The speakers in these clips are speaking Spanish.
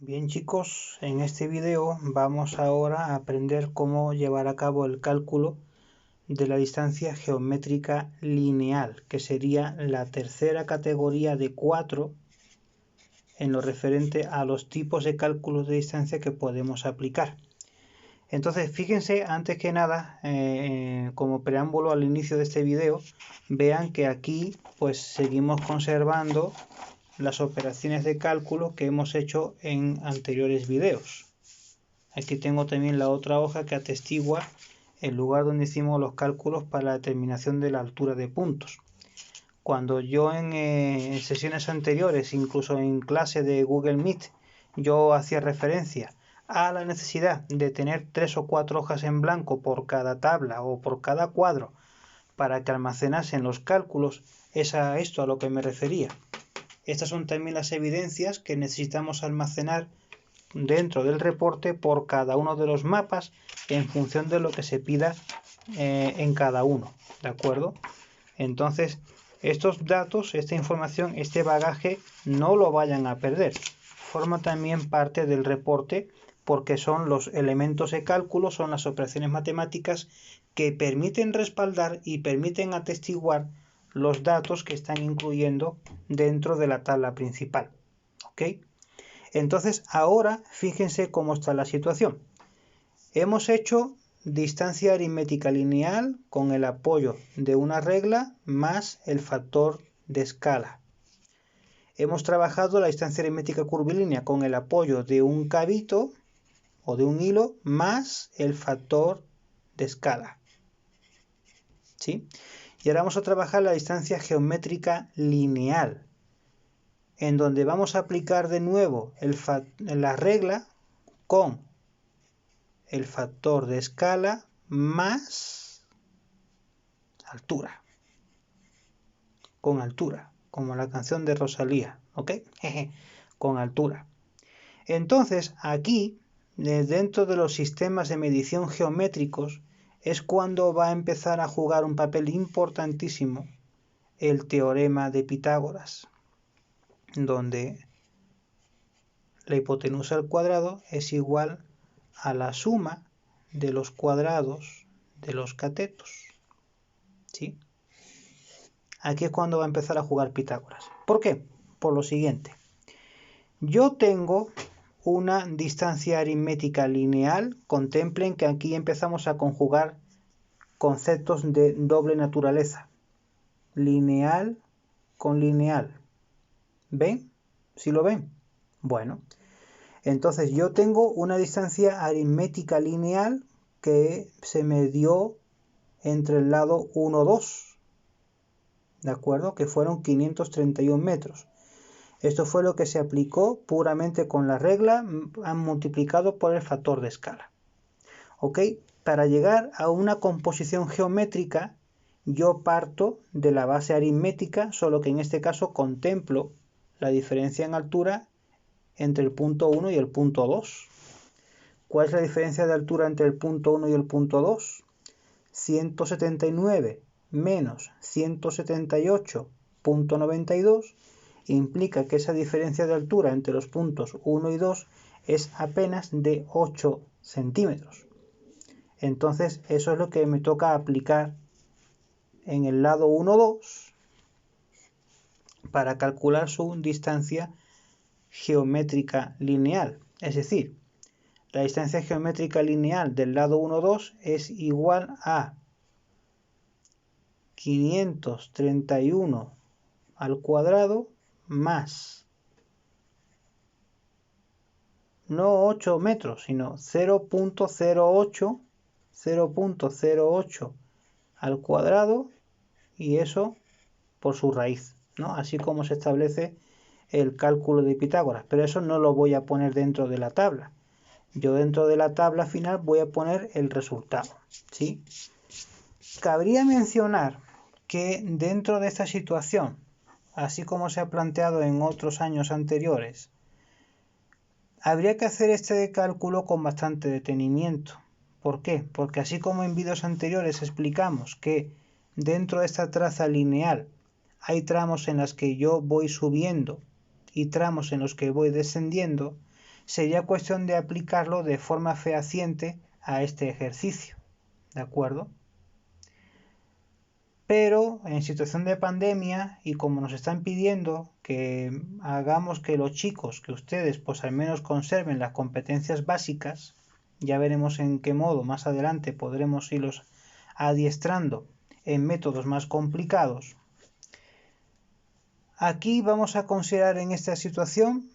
Bien chicos, en este video vamos ahora a aprender cómo llevar a cabo el cálculo de la distancia geométrica lineal, que sería la tercera categoría de 4 en lo referente a los tipos de cálculos de distancia que podemos aplicar. Entonces, fíjense, antes que nada, como preámbulo al inicio de este video, vean que aquí pues seguimos conservando las operaciones de cálculo que hemos hecho en anteriores videos. Aquí tengo también la otra hoja que atestigua el lugar donde hicimos los cálculos para la determinación de la altura de puntos. Cuando yo en sesiones anteriores, incluso en clase de Google Meet, yo hacía referencia a la necesidad de tener 3 o 4 hojas en blanco por cada tabla o por cada cuadro para que almacenasen los cálculos, es a esto a lo que me refería. Estas son también las evidencias que necesitamos almacenar dentro del reporte por cada uno de los mapas en función de lo que se pida en cada uno, ¿de acuerdo? Entonces, estos datos, esta información, este bagaje, no lo vayan a perder. Forma también parte del reporte porque son los elementos de cálculo, son las operaciones matemáticas que permiten respaldar y permiten atestiguar los datos que están incluyendo dentro de la tabla principal. ¿Ok? Entonces, ahora fíjense cómo está la situación. Hemos hecho distancia aritmética lineal con el apoyo de una regla más el factor de escala. Hemos trabajado la distancia aritmética curvilínea con el apoyo de un cabito o de un hilo más el factor de escala. ¿Sí? Y ahora vamos a trabajar la distancia geométrica lineal, en donde vamos a aplicar de nuevo la regla con el factor de escala más altura. Con altura, como la canción de Rosalía, ¿ok? Con altura. Entonces, aquí, dentro de los sistemas de medición geométricos, es cuando va a empezar a jugar un papel importantísimo el teorema de Pitágoras, donde la hipotenusa al cuadrado es igual a la suma de los cuadrados de los catetos. ¿Sí? Aquí es cuando va a empezar a jugar Pitágoras. ¿Por qué? Por lo siguiente. Yo tengo una distancia aritmética lineal. Contemplen que aquí empezamos a conjugar conceptos de doble naturaleza. Lineal con lineal. ¿Ven? ¿Sí lo ven? Bueno, entonces yo tengo una distancia aritmética lineal que se me dio entre el lado 1, 2. ¿De acuerdo? Que fueron 531 metros. Esto fue lo que se aplicó puramente con la regla multiplicado por el factor de escala. ¿Ok? Para llegar a una composición geométrica, yo parto de la base aritmética, solo que en este caso contemplo la diferencia en altura entre el punto 1 y el punto 2. ¿Cuál es la diferencia de altura entre el punto 1 y el punto 2? 179 menos 178.92 implica que esa diferencia de altura entre los puntos 1 y 2 es apenas de 8 centímetros. Entonces eso es lo que me toca aplicar en el lado 1, 2 para calcular su distancia geométrica lineal. Es decir, la distancia geométrica lineal del lado 1, 2 es igual a 531 al cuadrado más, no 8 metros, sino 0.08 al cuadrado, y eso por su raíz, ¿no? Así como se establece el cálculo de Pitágoras, pero eso no lo voy a poner dentro de la tabla. Yo dentro de la tabla final voy a poner el resultado, ¿sí? Cabría mencionar que dentro de esta situación, así como se ha planteado en otros años anteriores, habría que hacer este cálculo con bastante detenimiento. ¿Por qué? Porque así como en vídeos anteriores explicamos que dentro de esta traza lineal hay tramos en los que yo voy subiendo y tramos en los que voy descendiendo, sería cuestión de aplicarlo de forma fehaciente a este ejercicio, ¿de acuerdo? Pero en situación de pandemia, y como nos están pidiendo que hagamos que los chicos, que ustedes pues al menos conserven las competencias básicas, ya veremos en qué modo más adelante podremos irlos adiestrando en métodos más complicados. Aquí vamos a considerar en esta situación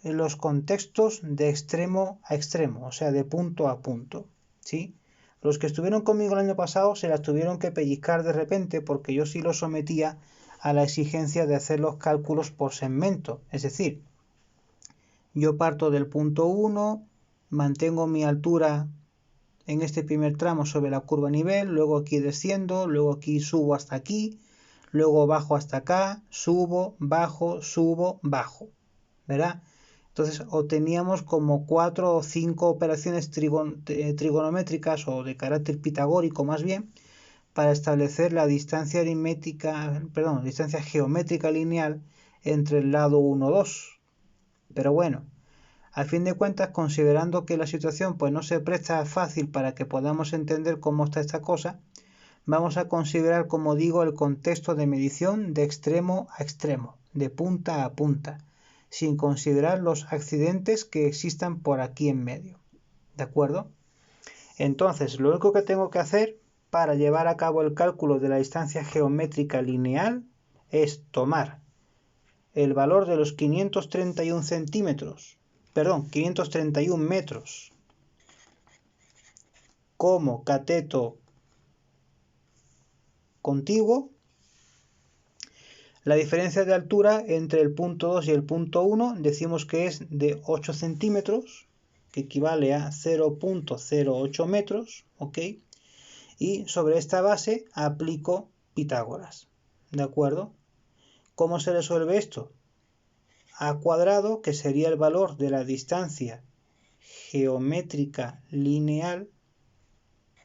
los contextos de extremo a extremo, o sea, de punto a punto, ¿sí? Los que estuvieron conmigo el año pasado se las tuvieron que pellizcar de repente porque yo sí los sometía a la exigencia de hacer los cálculos por segmento. Es decir, yo parto del punto 1, mantengo mi altura en este primer tramo sobre la curva a nivel, luego aquí desciendo, luego aquí subo hasta aquí, luego bajo hasta acá, subo, bajo, ¿verdad? Entonces obteníamos como 4 o 5 operaciones trigonométricas o de carácter pitagórico más bien para establecer la distancia geométrica lineal entre el lado 1 y 2. Pero bueno, a fin de cuentas, considerando que la situación pues no se presta fácil para que podamos entender cómo está esta cosa, vamos a considerar, como digo, el contexto de medición de extremo a extremo, de punta a punta, sin considerar los accidentes que existan por aquí en medio. ¿De acuerdo? Entonces, lo único que tengo que hacer para llevar a cabo el cálculo de la distancia geométrica lineal es tomar el valor de los 531 metros como cateto contiguo. La diferencia de altura entre el punto 2 y el punto 1 decimos que es de 8 centímetros, que equivale a 0.08 metros, ¿ok? Y sobre esta base aplico Pitágoras, ¿de acuerdo? ¿Cómo se resuelve esto? A cuadrado, que sería el valor de la distancia geométrica lineal,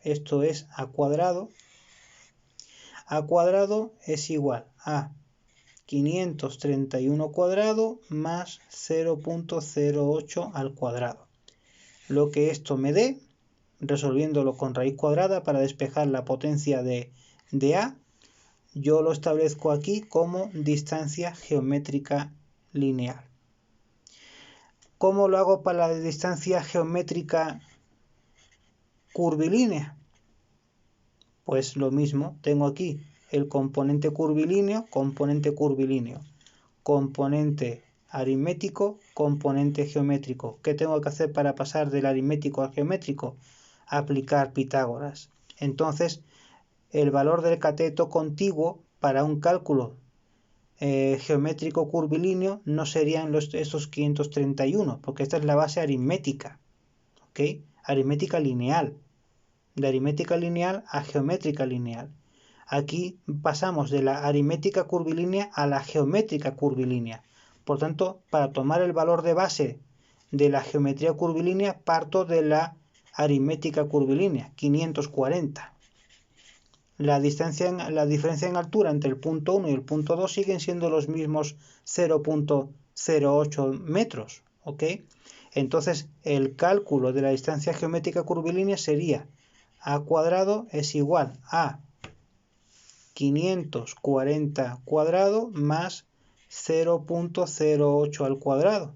esto es a cuadrado es igual a 531 cuadrado más 0.08 al cuadrado. Lo que esto me dé, resolviéndolo con raíz cuadrada para despejar la potencia de A, yo lo establezco aquí como distancia geométrica lineal. ¿Cómo lo hago para la distancia geométrica curvilínea? Pues lo mismo, tengo aquí el componente curvilíneo, componente aritmético, componente geométrico. ¿Qué tengo que hacer para pasar del aritmético al geométrico? Aplicar Pitágoras. Entonces, el valor del cateto contiguo para un cálculo geométrico curvilíneo no serían estos 531, porque esta es la base aritmética, ¿ok? Aritmética lineal. De aritmética lineal a geométrica lineal. Aquí pasamos de la aritmética curvilínea a la geométrica curvilínea. Por tanto, para tomar el valor de base de la geometría curvilínea, parto de la aritmética curvilínea, 540. La diferencia en altura entre el punto 1 y el punto 2 siguen siendo los mismos 0.08 metros, ¿ok? Entonces, el cálculo de la distancia geométrica curvilínea sería a cuadrado es igual a 540 cuadrado más 0.08 al cuadrado.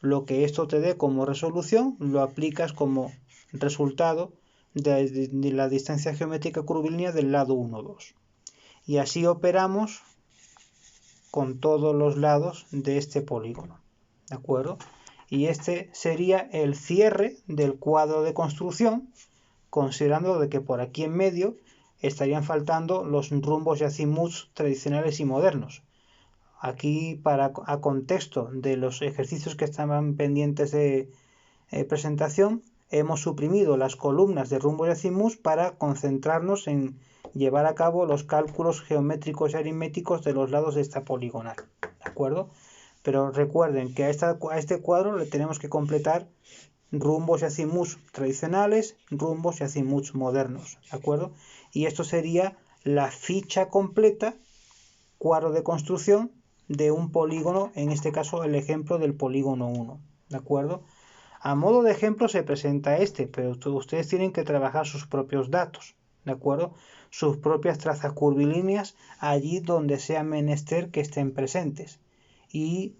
Lo que esto te dé como resolución lo aplicas como resultado de la distancia geométrica curvilínea del lado 1, 2. Y así operamos con todos los lados de este polígono. ¿De acuerdo? Y este sería el cierre del cuadro de construcción, considerando de que por aquí en medio estarían faltando los rumbos y azimuts tradicionales y modernos. Aquí, a contexto de los ejercicios que estaban pendientes de presentación, hemos suprimido las columnas de rumbos y azimuts para concentrarnos en llevar a cabo los cálculos geométricos y aritméticos de los lados de esta poligonal. ¿De acuerdo? Pero recuerden que a este cuadro le tenemos que completar rumbos y azimuts tradicionales, rumbos y azimuts modernos, ¿de acuerdo? Y esto sería la ficha completa, cuadro de construcción de un polígono, en este caso el ejemplo del polígono 1, ¿de acuerdo? A modo de ejemplo se presenta este, pero ustedes tienen que trabajar sus propios datos, ¿de acuerdo? Sus propias trazas curvilíneas allí donde sea menester que estén presentes. Y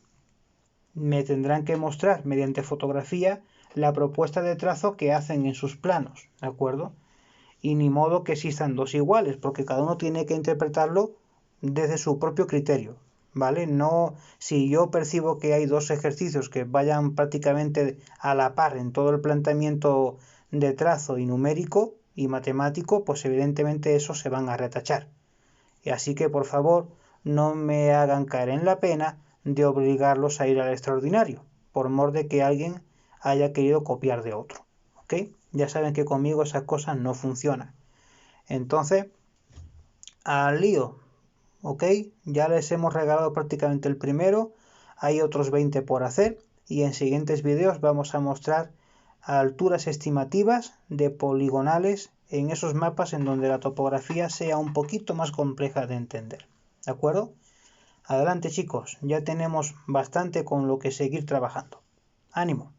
me tendrán que mostrar mediante fotografía la propuesta de trazo que hacen en sus planos, ¿de acuerdo? Y ni modo que existan dos iguales, porque cada uno tiene que interpretarlo desde su propio criterio, ¿vale? No, si yo percibo que hay dos ejercicios que vayan prácticamente a la par en todo el planteamiento de trazo y numérico y matemático, pues evidentemente esos se van a retachar. Y así que por favor no me hagan caer en la pena de obligarlos a ir al extraordinario, por mor de que alguien haya querido copiar de otro, ¿ok? Ya saben que conmigo esas cosas no funcionan. Entonces, al lío, ¿ok? Ya les hemos regalado prácticamente el primero, hay otros 20 por hacer y en siguientes vídeos vamos a mostrar alturas estimativas de poligonales en esos mapas en donde la topografía sea un poquito más compleja de entender, ¿de acuerdo? Adelante chicos, ya tenemos bastante con lo que seguir trabajando. ¡Ánimo!